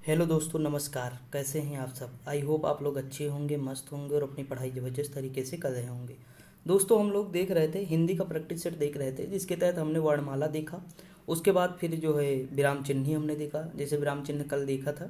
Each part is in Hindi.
हेलो दोस्तों, नमस्कार। कैसे हैं आप सब? आई होप आप लोग अच्छे होंगे, मस्त होंगे और अपनी पढ़ाई ज़बरदस्त तरीके से कर रहे होंगे। दोस्तों, हम लोग देख रहे थे, हिंदी का प्रैक्टिस सेट देख रहे थे, जिसके तहत हमने वर्णमाला देखा। उसके बाद फिर जो है विराम चिन्ह ही हमने देखा। जैसे विराम चिन्ह कल देखा था,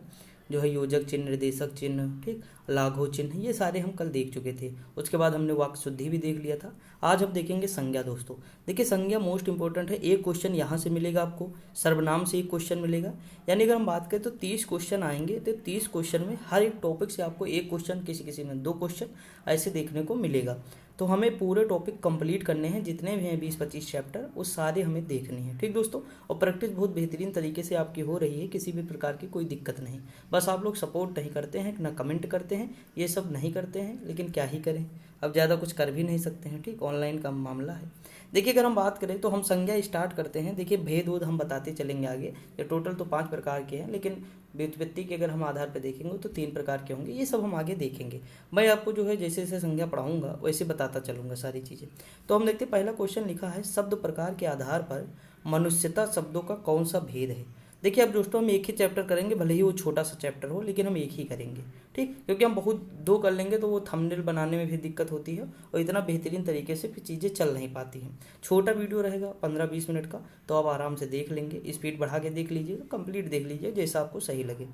जो है योजक चिन्ह, निर्देशक चिन्ह, ठीक, लाघव चिन्ह, ये सारे हम कल देख चुके थे। उसके बाद हमने वाक्य शुद्धि भी देख लिया था। आज हम देखेंगे संज्ञा। दोस्तों देखिए, संज्ञा मोस्ट इंपॉर्टेंट है। एक क्वेश्चन यहाँ से मिलेगा आपको, सर्वनाम से एक क्वेश्चन मिलेगा। यानी अगर हम बात करें तो 30 क्वेश्चन आएंगे, तो 30 क्वेश्चन में हर एक टॉपिक से आपको एक क्वेश्चन, किसी किसी में 2 क्वेश्चन ऐसे देखने को मिलेगा। तो हमें पूरे टॉपिक कंप्लीट करने हैं, जितने भी हैं 20-25 चैप्टर, वो सारे हमें देखने हैं, ठीक दोस्तों। और प्रैक्टिस बहुत बेहतरीन तरीके से आपकी हो रही है, किसी भी प्रकार की कोई दिक्कत नहीं। बस आप लोग सपोर्ट नहीं करते हैं, ना कमेंट करते हैं, ये सब नहीं करते हैं, लेकिन क्या ही करें, अब ज़्यादा कुछ कर भी नहीं सकते हैं, ठीक। ऑनलाइन का मामला है। देखिए, अगर हम बात करें तो हम संज्ञा स्टार्ट करते हैं। देखिए, भेद ओद हम बताते चलेंगे आगे। ये टोटल तो 5 प्रकार के हैं, लेकिन व्युत्पत्ति के अगर हम आधार पर देखेंगे तो 3 प्रकार के होंगे। ये सब हम आगे देखेंगे। मैं आपको जो है जैसे जैसे संज्ञा पढ़ाऊंगा वैसे बताता चलूंगा सारी चीज़ें। तो हम देखते हैं, पहला क्वेश्चन लिखा है, शब्द प्रकार के आधार पर मनुष्यता शब्दों का कौन सा भेद है। देखिए, अब दोस्तों हम एक ही चैप्टर करेंगे, भले ही वो छोटा सा चैप्टर हो, लेकिन हम एक ही करेंगे, ठीक। क्योंकि हम बहुत 2 कर लेंगे तो वो थंबनेल बनाने में भी दिक्कत होती है, और इतना बेहतरीन तरीके से फिर चीज़ें चल नहीं पाती हैं। छोटा वीडियो रहेगा 15-20 मिनट का, तो आप आराम से देख लेंगे। स्पीड बढ़ा के देख लीजिएगा, कंप्लीट देख लीजिए, जैसा आपको सही लगे।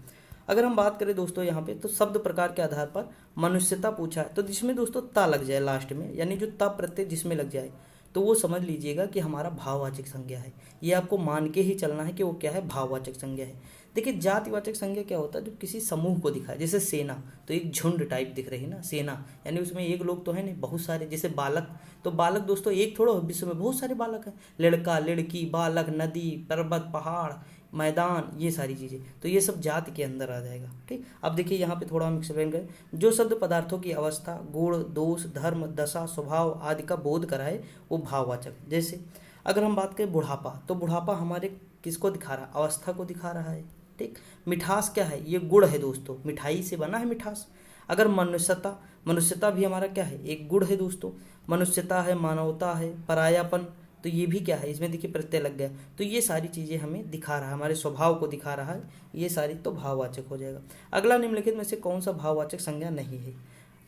अगर हम बात करें दोस्तों यहाँ पे, तो शब्द प्रकार के आधार पर मनुष्यता पूछा है, तो जिसमें दोस्तों ता लग जाए लास्ट में, यानी जो ता प्रत्यय जिसमें लग जाए, तो वो समझ लीजिएगा कि हमारा भाववाचक संज्ञा है। ये आपको मान के ही चलना है कि वो क्या है, भाववाचक संज्ञा है। देखिए, जातिवाचक संज्ञा क्या होता है, जो किसी समूह को दिखाए। जैसे सेना, तो एक झुंड टाइप दिख रही है ना, सेना यानी उसमें एक लोग तो है नहीं, बहुत सारे। जैसे बालक, तो बालक दोस्तों एक थोड़ा, विश्व में बहुत सारे बालक हैं। लड़का, लड़की, बालक, नदी, पर्वत, पहाड़, मैदान, ये सारी चीज़ें, तो ये सब जाति के अंदर आ जाएगा, ठीक। अब देखिए, यहाँ पे थोड़ा हम एक्सप्लेन करें। जो शब्द पदार्थों की अवस्था, गुण, दोष, धर्म, दशा, स्वभाव आदि का बोध कराए, वो भाववाचक। जैसे अगर हम बात करें बुढ़ापा, तो बुढ़ापा हमारे किसको दिखा रहा है, अवस्था को दिखा रहा है, ठीक। मिठास क्या है, ये गुड़ है दोस्तों, मिठाई से बना है मिठास। अगर मनुष्यता, मनुष्यता भी हमारा क्या है, एक गुण है दोस्तों। मनुष्यता है, मानवता है, परायापन, तो ये भी क्या है, इसमें देखिए प्रत्यय लग गया, तो ये सारी चीज़ें हमें दिखा रहा है, हमारे स्वभाव को दिखा रहा है। ये सारी तो भाववाचक हो जाएगा। अगला, निम्नलिखित में से कौन सा भाववाचक संज्ञा नहीं है।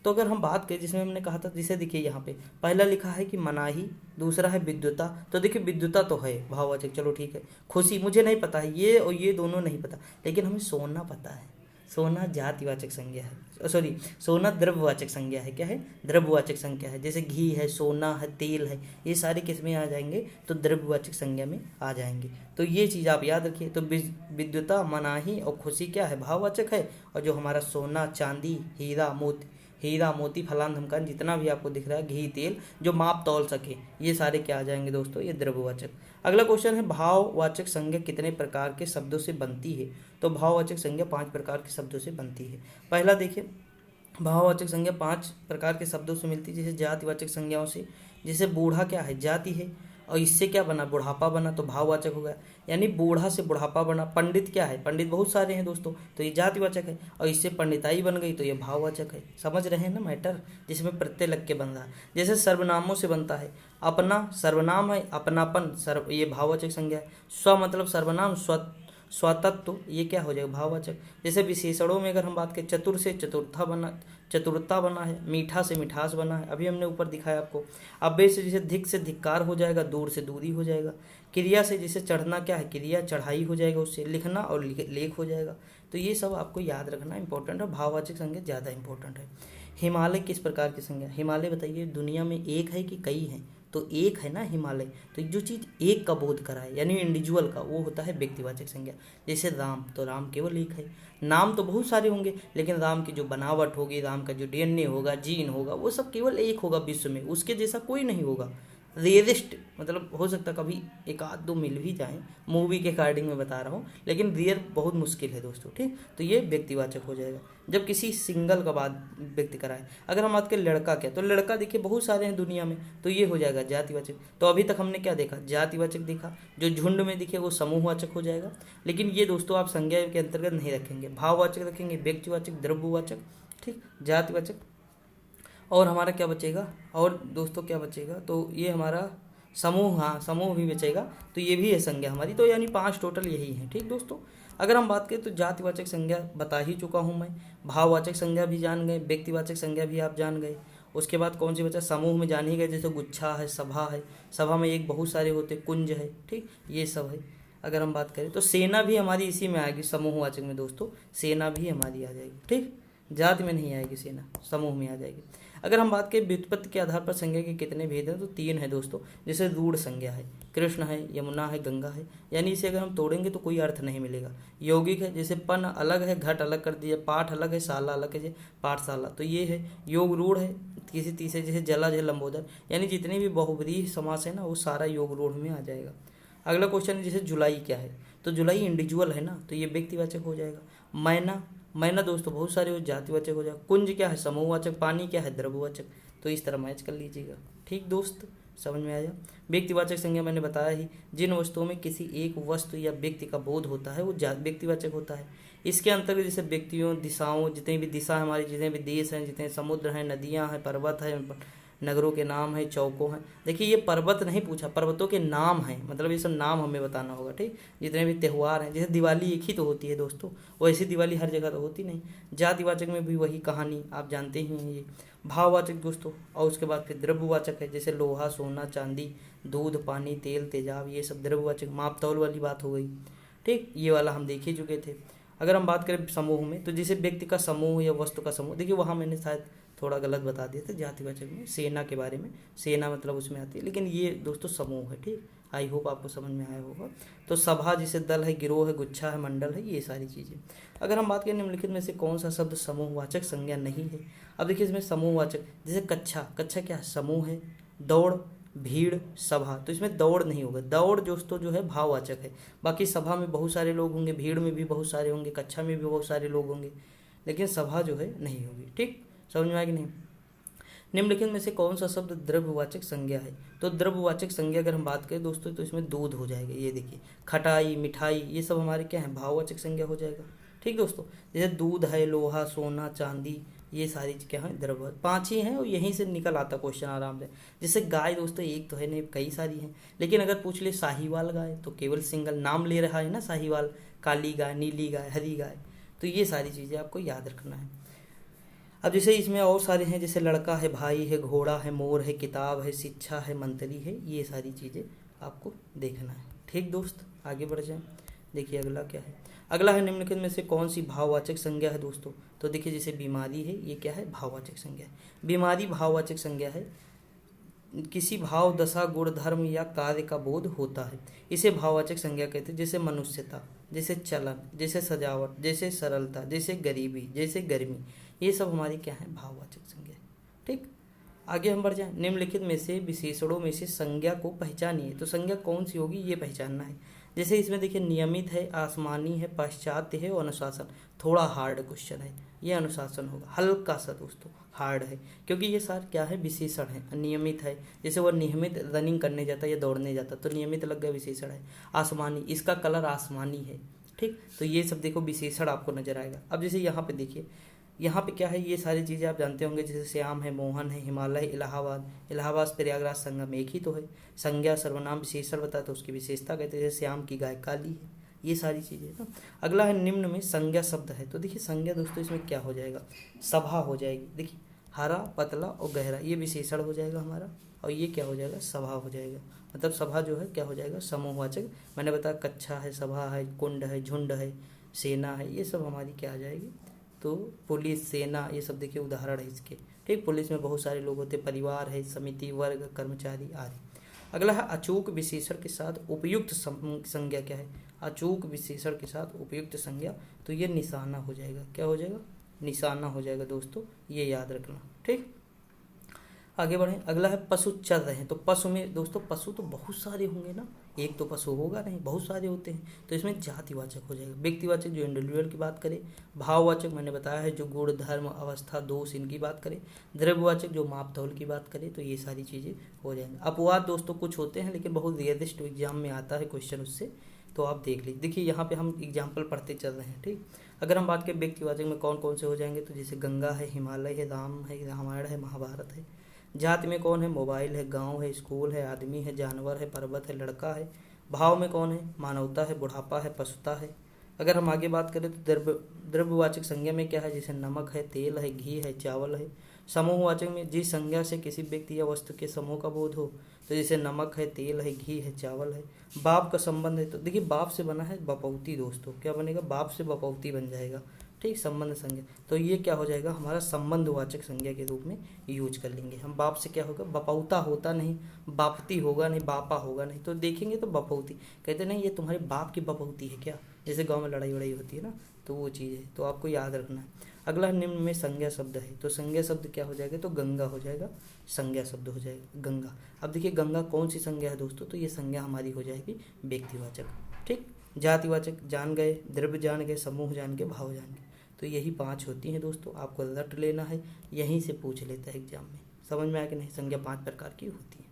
तो अगर हम बात करें, जिसमें हमने कहा था, जिसे देखिए यहाँ पे पहला लिखा है कि मनाही, दूसरा है विद्युता। तो देखिए, विद्युता तो है भाववाचक, चलो ठीक है। खुशी, मुझे नहीं पता है, ये और ये दोनों नहीं पता, लेकिन हमें सोना पता है। सोना जातिवाचक संज्ञा है, सॉरी, सोना द्रव्यवाचक संज्ञा है। क्या है, द्रव्यवाचक संज्ञा है। जैसे घी है, सोना है, तेल है, ये सारे किस में आ जाएंगे, तो द्रव्यवाचक संज्ञा में आ जाएंगे। तो ये चीज़ आप याद रखिए। तो विद्युता, मनाही और खुशी क्या है, भाववाचक है। और जो हमारा सोना, चांदी, हीरा, मोती, फलान धमकान, जितना भी आपको दिख रहा है, घी, तेल, जो माप तौल सके, ये सारे क्या आ जाएंगे दोस्तों, ये द्रव्यवाचक। अगला क्वेश्चन है, भाववाचक संज्ञा कितने प्रकार के शब्दों से बनती है। तो भाववाचक संज्ञा 5 प्रकार के शब्दों से बनती है। पहला देखिए, भाववाचक संज्ञा 5 प्रकार के शब्दों से मिलती है। जैसे जातिवाचक संज्ञाओं से, जैसे बूढ़ा क्या है, जाति है, और इससे क्या बना, बुढ़ापा बना, तो भाववाचक हो गया। यानी बूढ़ा से बुढ़ापा बना। पंडित क्या है, पंडित बहुत सारे हैं दोस्तों, तो ये जातिवाचक है, और इससे पंडिताई बन गई, तो ये भाववाचक है। समझ रहे हैं ना मैटर, जिसमें प्रत्यय लग के बन रहा है। जैसे सर्वनामों से बनता है, अपना सर्वनाम है, अपनापन सर्व, ये भाववाचक संज्ञा है। स्व मतलब सर्वनाम, स्वतत्व, ये क्या हो जाएगा, भाववाचक। जैसे विशेषणों में अगर हम बात करें, चतुर से चतुरता बना है, मीठा से मिठास बना है, अभी हमने ऊपर दिखाया आपको। अव्यय से जैसे धिक से धिक्कार हो जाएगा, दूर से दूरी हो जाएगा। क्रिया से जैसे चढ़ना क्या है, क्रिया चढ़ाई हो जाएगा, उससे लिखना और लेख हो जाएगा। तो ये सब आपको याद रखना इंपॉर्टेंट है, भाववाचक संज्ञा ज़्यादा इंपॉर्टेंट है। हिमालय किस प्रकार की संज्ञा, हिमालय बताइए, दुनिया में एक है कि कई हैं, तो एक है ना हिमालय। तो जो चीज़ एक का बोध कराए, यानी इंडिविजुअल का, वो होता है व्यक्तिवाचक संज्ञा। जैसे राम, तो राम केवल एक है। नाम तो बहुत सारे होंगे, लेकिन राम की जो बनावट होगी, राम का जो डीएनए होगा, जीन होगा, वो सब केवल एक होगा विश्व में, उसके जैसा कोई नहीं होगा। रेयरेस्ट मतलब हो सकता है कभी 1-2 मिल भी जाएं, मूवी के अकॉर्डिंग मैं बता रहा हूँ, लेकिन रेयर बहुत मुश्किल है दोस्तों, ठीक। तो ये व्यक्तिवाचक हो जाएगा जब किसी सिंगल का बात व्यक्त कराए। अगर हम बात करें लड़का, क्या, तो लड़का देखिए बहुत सारे हैं दुनिया में, तो ये हो जाएगा जातिवाचक। तो अभी तक हमने क्या देखा, जातिवाचक देखा। जो झुंड में दिखे वो समूहवाचक हो जाएगा, लेकिन ये दोस्तों आप संज्ञा के अंतर्गत नहीं रखेंगे। भाववाचक रखेंगे, व्यक्तिवाचक, द्रव्यवाचक, ठीक, जातिवाचक। और हमारा क्या बचेगा, और दोस्तों क्या बचेगा, तो ये हमारा समूह, हाँ समूह भी बचेगा, तो ये भी है संज्ञा हमारी। तो यानी 5 टोटल यही है, ठीक दोस्तों। अगर हम बात करें तो जातिवाचक संज्ञा बता ही चुका हूँ मैं, भाववाचक संज्ञा भी जान गए, व्यक्तिवाचक संज्ञा भी आप जान गए। उसके बाद कौन सी बचा, समूह में जान ही गए, जैसे गुच्छा है, सभा है, सभा में एक बहुत सारे होते, कुंज है, ठीक, ये सब है। अगर हम बात करें तो सेना भी हमारी इसी में आएगी, समूहवाचक में दोस्तों, सेना भी हमारी आ जाएगी, ठीक, जाति में नहीं आएगी सेना, समूह में आ जाएगी। अगर हम बात करें व्युत्पत्ति के आधार पर संज्ञा के कितने भेद हैं, तो 3 है दोस्तों। जैसे रूढ़ संज्ञा है, कृष्ण है, यमुना है, गंगा है, यानी इसे अगर हम तोड़ेंगे तो कोई अर्थ नहीं मिलेगा। यौगिक है, जैसे पन अलग है, घट अलग कर दिया, पाठ अलग है, शाला अलग है, जैसे पाठशाला, तो ये है। योग रूढ़ है, किसी तीसरे, जैसे जलज है, लंबोदर, यानी जितने भी बहुब्रीहि समास है ना, वो सारा योग रूढ़ में आ जाएगा। अगला क्वेश्चन है, जैसे जुलाई क्या है, तो जुलाई इंडिविजुअल है ना, तो ये व्यक्तिवाचक हो जाएगा। मैना, मैना दोस्तों बहुत सारे हो, जातिवाचक हो जाएगा। कुंज क्या है, समूहवाचक। पानी क्या है, द्रव्यवाचक। तो इस तरह मैच कर लीजिएगा, ठीक दोस्त, समझ में आया। व्यक्तिवाचक संज्ञा मैंने बताया ही, जिन वस्तुओं में किसी एक वस्तु या व्यक्ति का बोध होता है वो व्यक्तिवाचक होता है। इसके अंतर्गत जैसे व्यक्तियों, दिशाओं, जितनी भी दिशा हमारी, जितने भी देश हैं, जितने समुद्र हैं, नदियां हैं, पर्वत है, नगरों के नाम है, चौकों हैं। देखिए ये पर्वत नहीं पूछा, पर्वतों के नाम हैं, मतलब ये सब नाम हमें बताना होगा, ठीक। जितने भी त्यौहार हैं, जैसे दिवाली एक ही तो होती है दोस्तों, वैसी दिवाली हर जगह तो होती नहीं। जातिवाचक में भी वही कहानी, आप जानते ही हैं ये। भाववाचक दोस्तों, और उसके बाद फिर द्रव्यवाचक है, जैसे लोहा, सोना, चांदी, दूध, पानी, तेल, तेजाब, ये सब द्रव्यवाचक, माप तौल वाली बात हो गई, ठीक, ये वाला हम देख ही चुके थे। अगर हम बात करें समूह में, तो जैसे व्यक्ति का समूह या वस्तु का समूह, देखिए वहाँ मैंने शायद थोड़ा गलत बता दिया था जातिवाचक में, सेना के बारे में, सेना मतलब उसमें आती है, लेकिन ये दोस्तों समूह है, ठीक। आई होप आपको समझ में आया होगा। तो सभा जिसे दल है, गिरोह है, गुच्छा है, मंडल है, ये सारी चीज़ें। अगर हम बात करें निम्नलिखित में से कौन सा शब्द समूहवाचक संज्ञा नहीं है, अब देखिए इसमें समूहवाचक, जैसे कच्छा, कच्छा क्या है, समूह है। दौड़, भीड़, सभा, तो इसमें दौड़ नहीं होगा, दौड़ दोस्तों जो है भाववाचक है। बाकी सभा में बहुत सारे लोग होंगे, भीड़ में भी बहुत सारे होंगे, कक्षा में भी बहुत सारे लोग होंगे, लेकिन सभा जो है नहीं होगी, ठीक, समझ में आया कि नहीं। निम्नलिखित में से कौन सा शब्द द्रव्यवाचक संज्ञा है, तो द्रव्यवाचक संज्ञा अगर हम बात करें दोस्तों तो इसमें दूध हो जाएगा, ये देखिए, खटाई, मिठाई, ये सब हमारे क्या है, भाववाचक संज्ञा हो जाएगा, ठीक दोस्तों। जैसे दूध है, लोहा, सोना, चांदी, ये सारी क्या है, द्रव्य, 5 ही हैं और यहीं से निकल आता क्वेश्चन आराम से। जैसे गाय दोस्तों एक तो है नहीं, कई सारी हैं, लेकिन अगर पूछ ले साहीवाल गाय तो केवल सिंगल नाम ले रहा है ना, साहीवाल, काली गाय, नीली गाय, हरी गाय, तो ये सारी चीज़ें आपको याद रखना है। अब जैसे इसमें और सारे हैं, जैसे लड़का है, भाई है, घोड़ा है, मोर है, किताब है, शिक्षा है, मंत्री है, ये सारी चीज़ें आपको देखना है, ठीक दोस्त। आगे बढ़ जाएं, देखिए अगला क्या है, अगला है निम्नलिखित में से कौन सी भाववाचक संज्ञा है दोस्तों, तो देखिए जैसे बीमारी है, ये क्या है, भाववाचक संज्ञा है। बीमारी भाववाचक संज्ञा है, किसी भाव, दशा, गुण, धर्म या कार्य का बोध होता है, इसे भाववाचक संज्ञा कहते हैं। जैसे मनुष्यता, जैसे चलन, जैसे सजावट, जैसे सरलता, जैसे गरीबी, जैसे गर्मी, ये सब हमारी क्या है, भाववाचक संज्ञा, ठीक। आगे हम बढ़ जाएं, निम्नलिखित में से विशेषणों में से संज्ञा को पहचानिए, तो संज्ञा कौन सी होगी ये पहचानना है। जैसे इसमें देखिए नियमित है, आसमानी है, पाश्चात्य है और अनुशासन, थोड़ा हार्ड क्वेश्चन है, ये अनुशासन होगा, हल्का सा दोस्तों हार्ड है, क्योंकि ये सारे क्या है, विशेषण है। नियमित है, जैसे वो नियमित रनिंग करने जाता है या दौड़ने जाता तो नियमित लग गया, विशेषण है। आसमानी, इसका कलर आसमानी है, ठीक, तो ये सब देखो विशेषण आपको नजर आएगा। अब जैसे यहाँ पे देखिए, यहाँ पे क्या है, ये सारी चीज़ें आप जानते होंगे, जैसे श्याम है, मोहन है, हिमालय, इलाहाबाद, इलाहाबाद प्रयागराज, संगम, एक ही तो है। संज्ञा सर्वनाम विशेषण बताया तो उसकी विशेषता कहते हैं, जैसे श्याम की गाय काली है, ये सारी चीज़ें ना। अगला है निम्न में संज्ञा शब्द है, तो देखिए संज्ञा दोस्तों इसमें क्या हो जाएगा, सभा हो जाएगी। देखिए हरा, पतला और गहरा, ये विशेषण हो जाएगा हमारा, और ये क्या हो जाएगा, सभा हो जाएगा। मतलब सभा जो है क्या हो जाएगा, समूहवाचक। मैंने बताया कक्षा है, सभा है, कुंड है, झुंड है, सेना है, ये सब हमारी क्या आ जाएगी, तो पुलिस, सेना, ये सब देखिए उदाहरण है इसके, ठीक। पुलिस में बहुत सारे लोग होते, परिवार है, समिति, वर्ग, कर्मचारी आदि। अगला है अचूक विशेषण के साथ उपयुक्त संज्ञा क्या है, अचूक विशेषण के साथ उपयुक्त संज्ञा, तो ये निशाना हो जाएगा, क्या हो जाएगा, निशाना हो जाएगा दोस्तों, ये याद रखना, ठीक। आगे बढ़ें, अगला है पशु चल रहे हैं, तो पशु में दोस्तों पशु तो बहुत सारे होंगे ना, एक तो पशु होगा नहीं, बहुत सारे होते हैं, तो इसमें जातिवाचक हो जाएगा। व्यक्तिवाचक जो इंडिविजुअल की बात करें, भाववाचक मैंने बताया है जो गुण, धर्म, अवस्था, दोष, इनकी बात करें, द्रव्यवाचक जो माप तौल की बात करें, तो ये सारी चीज़ें हो जाएंगी। अपवाद दोस्तों कुछ होते हैं, लेकिन बहुत रेयरेस्ट एग्जाम में आता है क्वेश्चन उससे, तो आप देख लीजिए। देखिए यहाँ पे हम एग्जाम्पल पढ़ते चल रहे हैं, ठीक। अगर हम बात करें व्यक्तिवाचक में कौन कौन से हो जाएंगे, तो जैसे गंगा है, हिमालय है, राम है, रामायण है, महाभारत है। जाति में कौन है, मोबाइल है, गांव है, स्कूल है, आदमी है, जानवर है, पर्वत है, लड़का है। भाव में कौन है, मानवता है, बुढ़ापा है, पशुता है, अगर हम आगे बात करें तो द्रव्यवाचक संज्ञा में क्या है, जैसे नमक है, तेल है, घी है, चावल है। समूहवाचक में जिस संज्ञा से किसी व्यक्ति या वस्तु के समूह का बोध हो, तो जैसे नमक है, तेल है, घी है, चावल है। बाप का संबंध है, तो देखिए बाप से बना है बपौती दोस्तों, क्या बनेगा, बाप से बपौती बन जाएगा। ठीक, संबंध संज्ञा, तो ये क्या हो जाएगा हमारा संबंधवाचक संज्ञा के रूप में यूज कर लेंगे हम। बाप से क्या होगा, बपौता होता नहीं, बापती होगा नहीं, बापा होगा नहीं, तो देखेंगे तो बपौती, कहते नहीं ये तुम्हारे बाप की बपौती है क्या, जैसे गांव में लड़ाई वड़ाई होती है ना, तो वो चीज़ है, तो आपको याद रखना है। अगला निम्न में संज्ञा शब्द है, तो संज्ञा शब्द क्या हो जाएगा, तो गंगा हो जाएगा, संज्ञा शब्द हो जाएगा गंगा। अब देखिए गंगा कौन सी संज्ञा है दोस्तों, तो ये संज्ञा हमारी हो जाएगी व्यक्तिवाचक। ठीक, जातिवाचक जान गए, द्रव्य जान गए, समूह जान गए, भाव जान गए, तो यही 5 होती हैं दोस्तों, आपको रट लेना है, यहीं से पूछ लेता है एग्जाम में। समझ में आया कि नहीं, संज्ञा 5 प्रकार की होती है।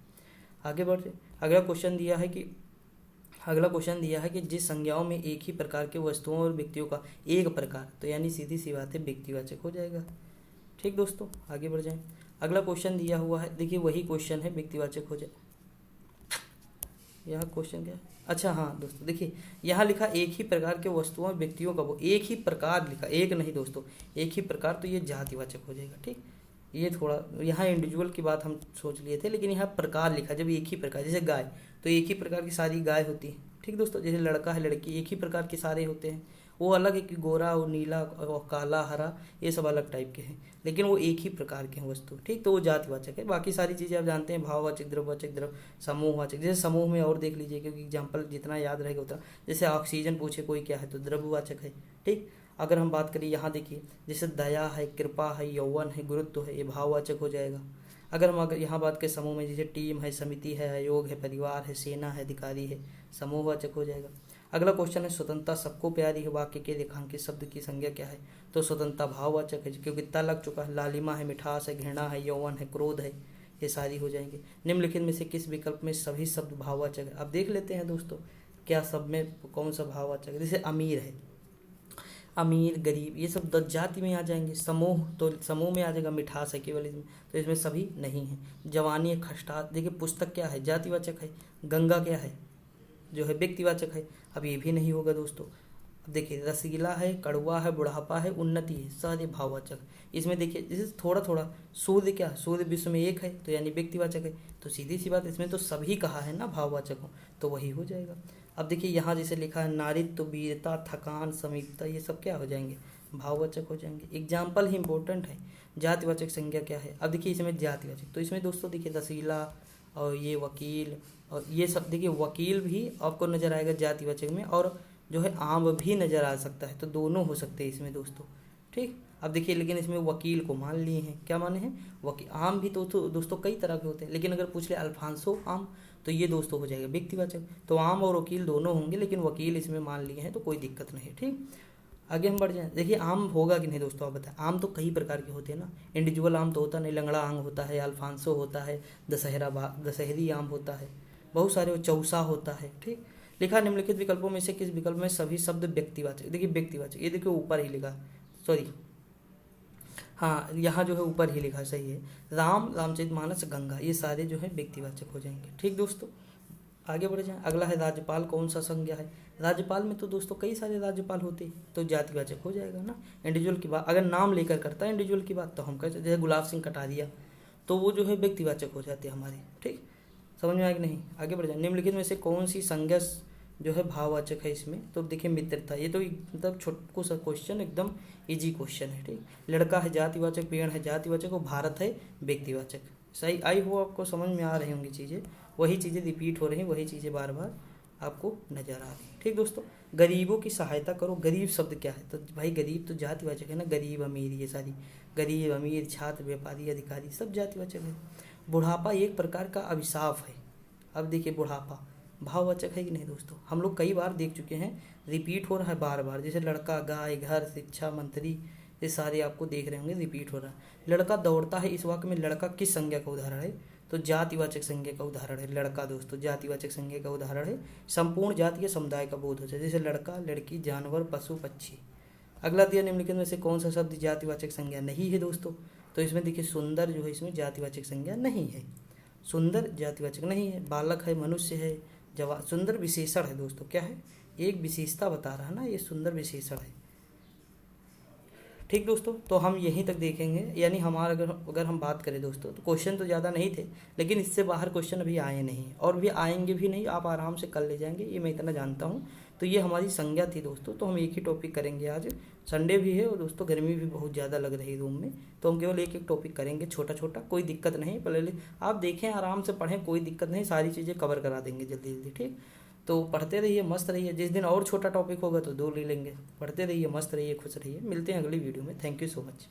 आगे बढ़ते, अगला क्वेश्चन दिया है कि जिस संज्ञाओं में एक ही प्रकार के वस्तुओं और व्यक्तियों का एक प्रकार, तो यानी सीधी सी बात है व्यक्तिवाचक हो जाएगा। ठीक दोस्तों, आगे बढ़ जाएं। अगला क्वेश्चन दिया हुआ है, देखिए वही क्वेश्चन है, व्यक्तिवाचक हो जाए। यह क्वेश्चन क्या है, अच्छा हाँ दोस्तों, देखिए यहाँ लिखा एक ही प्रकार के वस्तुओं और व्यक्तियों का, वो एक ही प्रकार लिखा, एक नहीं दोस्तों, एक ही प्रकार, तो ये जातिवाचक हो जाएगा। ठीक, ये थोड़ा यहाँ इंडिविजुअल की बात हम सोच लिए थे, लेकिन यहाँ प्रकार लिखा, जब एक ही प्रकार, जैसे गाय, तो एक ही प्रकार की सारी गाय होती है। ठीक दोस्तों, जैसे लड़का है, लड़की, एक ही प्रकार के सारे होते हैं, वो अलग है कि गोरा और नीला और काला हरा, ये सब अलग टाइप के हैं, लेकिन वो एक ही प्रकार के हैं वस्तु। ठीक, तो वो जातिवाचक है। बाकी सारी चीज़ें आप जानते हैं, भाववाचक, द्रव्यवाचक, समूहवाचक, जैसे समूह में और देख लीजिए, क्योंकि एग्जाम्पल जितना याद रहेगा उतना, जैसे ऑक्सीजन पूछे कोई क्या है, तो द्रव्यवाचक है। ठीक, अगर हम बात करें यहाँ देखिए, जैसे दया है, कृपा है, यौवन है, गुरुत्व है, ये भाववाचक हो जाएगा। अगर यहाँ बात करें समूह में, जैसे टीम है, समिति है, आयोग है, परिवार है, सेना है, अधिकारी है, समूहवाचक हो जाएगा। अगला क्वेश्चन है स्वतंत्रता सबको प्यारी है, वाक्य के रेखांकित शब्द की संज्ञा क्या है, तो स्वतंत्रता भाववाचक है, क्योंकि इतना लग चुका है। लालिमा है, मिठास है, घृणा है, यौवन है, क्रोध है, ये सारी हो जाएंगे। निम्नलिखित में से किस विकल्प में सभी शब्द भाववाचक है, अब देख लेते हैं दोस्तों, क्या सब में कौन सा भाववाचक है। जैसे अमीर है, अमीर, गरीब, ये सब जाति में आ जाएंगे। समूह, तो समूह में आ जाएगा। मिठास है केवल इसमें, तो इसमें सभी नहीं है। जवानी है, खष्टा, देखिए पुस्तक क्या है, जातिवाचक है। गंगा क्या है, जो है व्यक्तिवाचक है, अब ये भी नहीं होगा दोस्तों। अब देखिए रसीला है, कड़वा है, बुढ़ापा है, उन्नति है, सारे भाववाचक। इसमें देखिए जैसे थोड़ा थोड़ा, सूर्य क्या, सूर्य विश्व में एक है, तो यानी व्यक्तिवाचक है, तो सीधी सी बात, इसमें तो सभी कहा है ना भाववाचक हो, तो वही हो जाएगा। अब देखिए यहाँ जैसे लिखा है नारित्व, वीरता, थकान, समीपता, ये सब क्या हो जाएंगे, भाववाचक हो जाएंगे। एग्जाम्पल ही इंपॉर्टेंट है। जातिवाचक संज्ञा क्या है, अब देखिए इसमें जातिवाचक, तो इसमें दोस्तों देखिए रसीला और ये वकील और ये सब, देखिए वकील भी आपको नजर आएगा जातिवाचक में, और जो है आम भी नजर आ सकता है, तो दोनों हो सकते हैं इसमें दोस्तों। ठीक, अब देखिए लेकिन इसमें वकील को मान लिए हैं, क्या माने हैं, वकील। आम भी तो दोस्तों कई तरह के होते हैं, लेकिन अगर पूछ ले अल्फांसो आम, तो ये दोस्तों हो जाएगा व्यक्तिवाचक। तो आम और वकील दोनों होंगे, लेकिन वकील इसमें मान लिए हैं, तो कोई दिक्कत नहीं है। ठीक, आगे हम बढ़ जाएं। देखिए आम होगा कि नहीं दोस्तों, आप बताएं। आम तो कई प्रकार के होते हैं ना, इंडिविजुअल आम तो होता नहीं, लंगड़ा आम होता है, अल्फांसो होता है, दशहरी आम होता है, बहुत सारे, चौसा होता है। ठीक, लिखा निम्नलिखित विकल्पों में से किस विकल्प में सभी शब्द व्यक्तिवाचक, देखिए व्यक्तिवाचक, ये देखिए ऊपर ही लिखा, सॉरी हाँ यहाँ जो है ऊपर ही लिखा, सही है। राम, रामचरितमानस, गंगा, ये सारे जो है व्यक्तिवाचक हो जाएंगे। ठीक दोस्तों, आगे बढ़ जाएं। अगला है राज्यपाल, कौन सा संज्ञा है। राज्यपाल में तो दोस्तों कई सारे राज्यपाल होते हैं, तो जातिवाचक हो जाएगा ना। इंडिविजुअल की बात अगर नाम लेकर करता है इंडिविजुअल की बात, तो हम कहते, जैसे गुलाब सिंह कटारिया, तो वो जो है व्यक्तिवाचक हो जाते हैं हमारे। ठीक, समझ में आया कि नहीं, आगे बढ़ जाए। निम्नलिखित में से कौन सी संज्ञा जो है भाववाचक है इसमें, तो देखिए मित्रता, ये तो मतलब छोटको सा क्वेश्चन, एकदम इजी क्वेश्चन है। ठीक, लड़का है जातिवाचक, पेड़ है जातिवाचक, और भारत है व्यक्तिवाचक। सही, आई हो आपको समझ में आ रही होंगी चीज़ें, वही चीज़ें रिपीट हो रही हैं, वही चीज़ें बार बार आपको नजर आ रही हैं। ठीक दोस्तों, गरीबों की सहायता करो, गरीब शब्द क्या है, तो भाई गरीब तो जातिवाचक है ना, गरीब अमीर, ये सारी, गरीब अमीर, छात्र, व्यापारी, अधिकारी, सब जातिवाचक है। बुढ़ापा एक प्रकार का अभिशाप है। अब देखिए बुढ़ापा भाववाचक है कि नहीं दोस्तों, हम लोग कई बार देख चुके हैं, रिपीट हो रहा है बार बार, जैसे लड़का, गाय, घर, शिक्षा, मंत्री, ये सारे आपको देख रहे होंगे रिपीट हो रहा है। लड़का दौड़ता है, इस वाक्य में लड़का किस संज्ञा का उदाहरण है, तो जातिवाचक संज्ञा का उदाहरण है। लड़का दोस्तों जातिवाचक संज्ञा का उदाहरण है, संपूर्ण जाति या समुदाय का बोध हो जाए, जैसे लड़का, लड़की, जानवर, पशु, पक्षी। अगला दिया निम्नलिखित में से कौन सा शब्द जातिवाचक संज्ञा नहीं है दोस्तों, तो इसमें देखिए सुंदर जो है इसमें जातिवाचक संज्ञा नहीं है, सुंदर जातिवाचक नहीं है। बालक है, मनुष्य है, सुंदर विशेषण है दोस्तों, क्या है, एक विशेषता बता रहा है ना, ये सुंदर विशेषण है। ठीक दोस्तों, तो हम यहीं तक देखेंगे। यानी हमारा अगर हम बात करें दोस्तों, तो क्वेश्चन तो ज़्यादा नहीं थे, लेकिन इससे बाहर क्वेश्चन अभी आए नहीं और भी आएंगे भी नहीं, आप आराम से कर ले जाएंगे, ये मैं इतना जानता हूँ। तो ये हमारी संज्ञा थी दोस्तों। तो हम एक ही टॉपिक करेंगे आज, संडे भी है और दोस्तों गर्मी भी बहुत ज़्यादा लग रही है रूम में, तो हम केवल एक एक टॉपिक करेंगे, छोटा छोटा, कोई दिक्कत नहीं। पहले आप देखें, आराम से पढ़ें, कोई दिक्कत नहीं, सारी चीज़ें कवर करा देंगे जल्दी जल्दी। ठीक, तो पढ़ते रहिए, मस्त रहिए। जिस दिन और छोटा टॉपिक होगा तो 2 ले लेंगे। पढ़ते रहिए, मस्त रहिए, खुश रहिए। मिलते हैं अगली वीडियो में। Thank you so much.